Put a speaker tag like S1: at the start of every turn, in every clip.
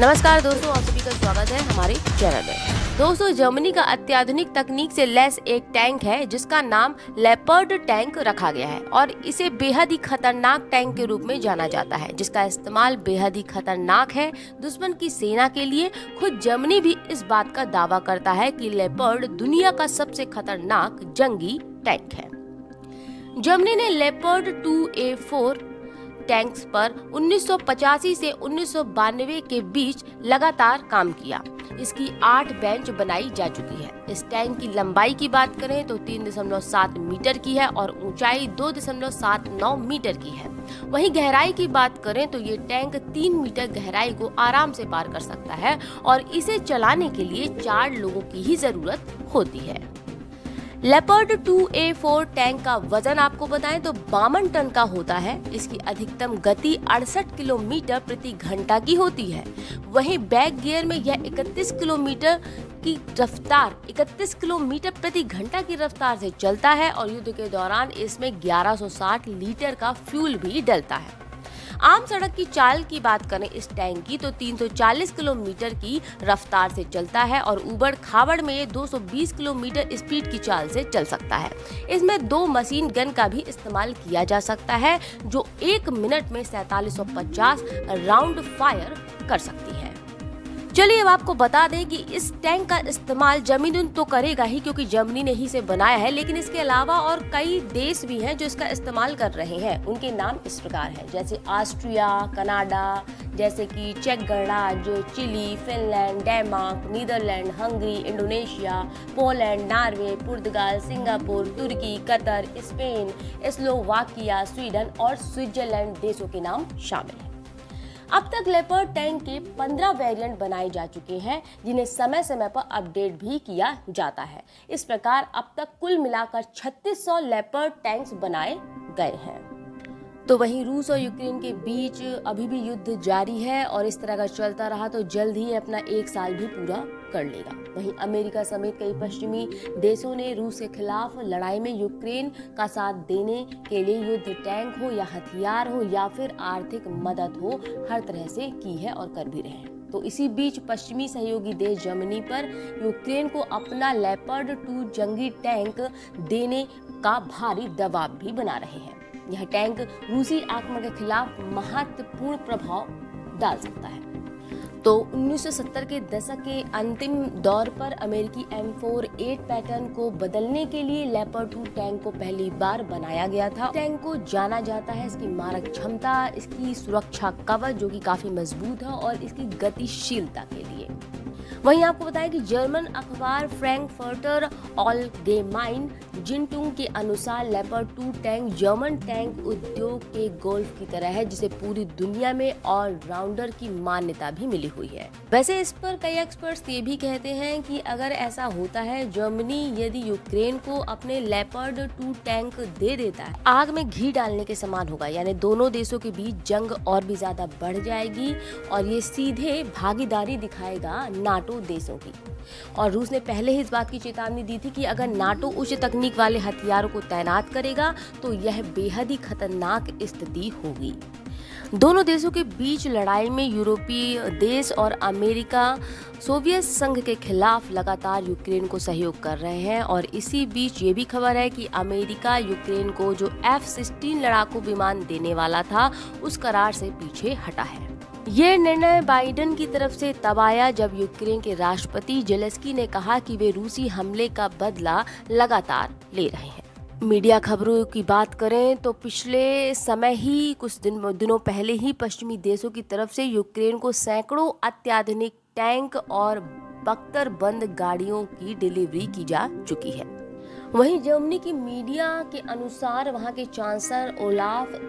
S1: नमस्कार दोस्तों, आप सभी का स्वागत है हमारे चैनल में। दोस्तों, जर्मनी का अत्याधुनिक तकनीक से लैस एक टैंक है जिसका नाम लेपर्ड टैंक रखा गया है और इसे बेहद ही खतरनाक टैंक के रूप में जाना जाता है, जिसका इस्तेमाल बेहद ही खतरनाक है दुश्मन की सेना के लिए। खुद जर्मनी भी इस बात का दावा करता है कि लेपर्ड दुनिया का सबसे खतरनाक जंगी टैंक है। जर्मनी ने लेपर्ड 2A4 टैंक्स पर 1985 से 1992 के बीच लगातार काम किया। इसकी 8 बेंच बनाई जा चुकी है। इस टैंक की लंबाई की बात करें तो 3.7 मीटर की है और ऊंचाई 2.79 मीटर की है। वहीं गहराई की बात करें तो ये टैंक 3 मीटर गहराई को आराम से पार कर सकता है और इसे चलाने के लिए 4 लोगों की ही जरूरत होती है। लेपर्ड 2A4 टैंक का वजन आपको बताएं तो 52 टन का होता है। इसकी अधिकतम गति 68 किलोमीटर प्रति घंटा की होती है। वहीं बैक गियर में यह 31 किलोमीटर प्रति घंटा की रफ्तार से चलता है और युद्ध के दौरान इसमें 1160 लीटर का फ्यूल भी डलता है। आम सड़क की चाल की बात करें इस टैंक की तो 340 किलोमीटर की रफ्तार से चलता है और ऊबड़ खाबड़ में ये 220 किलोमीटर स्पीड की चाल से चल सकता है। इसमें 2 मशीन गन का भी इस्तेमाल किया जा सकता है जो 1 मिनट में 4750 राउंड फायर कर सकती है। चलिए अब आपको बता दें कि इस टैंक का इस्तेमाल जर्मनी तो करेगा ही, क्योंकि जर्मनी ने ही इसे बनाया है, लेकिन इसके अलावा और कई देश भी हैं जो इसका इस्तेमाल कर रहे हैं। उनके नाम इस प्रकार हैं, जैसे ऑस्ट्रिया, कनाडा, जैसे कि चेक गणराज्य, Chile, Finland, Denmark, Netherland, Hungary, Indonesia, Poland, Norway, पुर्तगाल, सिंगापुर, तुर्की, कतर, स्पेन, स्लोवाकिया, स्वीडन और स्विट्जरलैंड देशों के नाम शामिल हैं। अब तक लेपर्ड टैंक के 15 वेरिएंट बनाए जा चुके हैं जिन्हें समय समय पर अपडेट भी किया जाता है। इस प्रकार अब तक कुल मिलाकर 3600 लेपर्ड टैंक्स बनाए गए हैं। तो वहीं रूस और यूक्रेन के बीच अभी भी युद्ध जारी है और इस तरह का चलता रहा तो जल्द ही अपना 1 साल भी पूरा कर लेगा। वहीं अमेरिका समेत कई पश्चिमी देशों ने रूस के खिलाफ लड़ाई में यूक्रेन का साथ देने के लिए युद्ध टैंक हो या हथियार हो या फिर आर्थिक मदद हो, हर तरह से की है और कर भी रहे हैं। तो इसी बीच पश्चिमी सहयोगी देश जर्मनी पर यूक्रेन को अपना लेपर्ड 2 जंगी टैंक देने का भारी दबाव भी बना रहे हैं। यह टैंक रूसी आक्रमण के खिलाफ महत्वपूर्ण प्रभाव डाल सकता है। तो 1970 के दशक के अंतिम दौर पर अमेरिकी M48 पैटर्न को बदलने के लिए लेपर्ड 2 टैंक को पहली बार बनाया गया था। टैंक को जाना जाता है इसकी मारक क्षमता, इसकी सुरक्षा कवच जो कि काफी मजबूत है और इसकी गतिशीलता के लिए। वहीं आपको बताएं कि जर्मन अखबार फ्रैंकफर्टर ऑलगेमाइन ज़ेइटुंग के अनुसार लेपर्ड 2 टैंक जर्मन टैंक उद्योग के गोल्फ की तरह है, जिसे पूरी दुनिया में ऑलराउंडर की मान्यता भी मिली हुई है। वैसे इस पर कई एक्सपर्ट्स ये भी कहते हैं कि अगर ऐसा होता है, जर्मनी यदि यूक्रेन को अपने लेपर्ड 2 टैंक दे देता है, आग में घी डालने के समान होगा। यानी दोनों देशों के बीच जंग और भी ज्यादा बढ़ जाएगी और ये सीधे भागीदारी दिखाएगा नाटो देशों की। और रूस ने पहले ही इस बात की चेतावनी दी थी कि अगर नाटो उच्च तकनीक वाले हथियारों को तैनात करेगा तो यह बेहद ही खतरनाक स्थिति होगी। दोनों देशों के बीच लड़ाई में यूरोपीय देश और अमेरिका सोवियत संघ के खिलाफ लगातार यूक्रेन को सहयोग कर रहे हैं और इसी बीच ये भी खबर है कि अमेरिका यूक्रेन को जो F-16 लड़ाकू विमान देने वाला था उस करार से पीछे हटा है। ये निर्णय बाइडेन की तरफ से तब आया जब यूक्रेन के राष्ट्रपति जेलेंस्की ने कहा कि वे रूसी हमले का बदला लगातार ले रहे हैं। मीडिया खबरों की बात करें तो पिछले समय ही कुछ दिनों पहले ही पश्चिमी देशों की तरफ से यूक्रेन को सैकड़ों अत्याधुनिक टैंक और बख्तर बंद गाड़ियों की डिलीवरी की जा चुकी है। वहीं जर्मनी की मीडिया के अनुसार वहां के चांसलर ओलाफ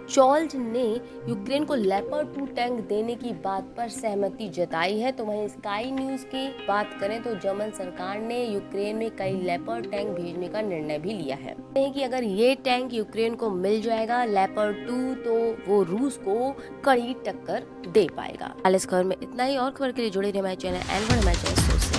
S1: शोल्ज ने यूक्रेन को लेपर्ड 2 टैंक देने की बात पर सहमति जताई है। तो वहीं स्काई न्यूज की बात करें तो जर्मन सरकार ने यूक्रेन में कई लेपर्ड टैंक भेजने का निर्णय भी लिया है कि अगर ये टैंक यूक्रेन को मिल जाएगा लेपर्ड 2 तो वो रूस को कड़ी टक्कर दे पाएगा। इस खबर में इतना ही और खबर के लिए जुड़े रहे हमारे चैनल एंड हमारे चैनल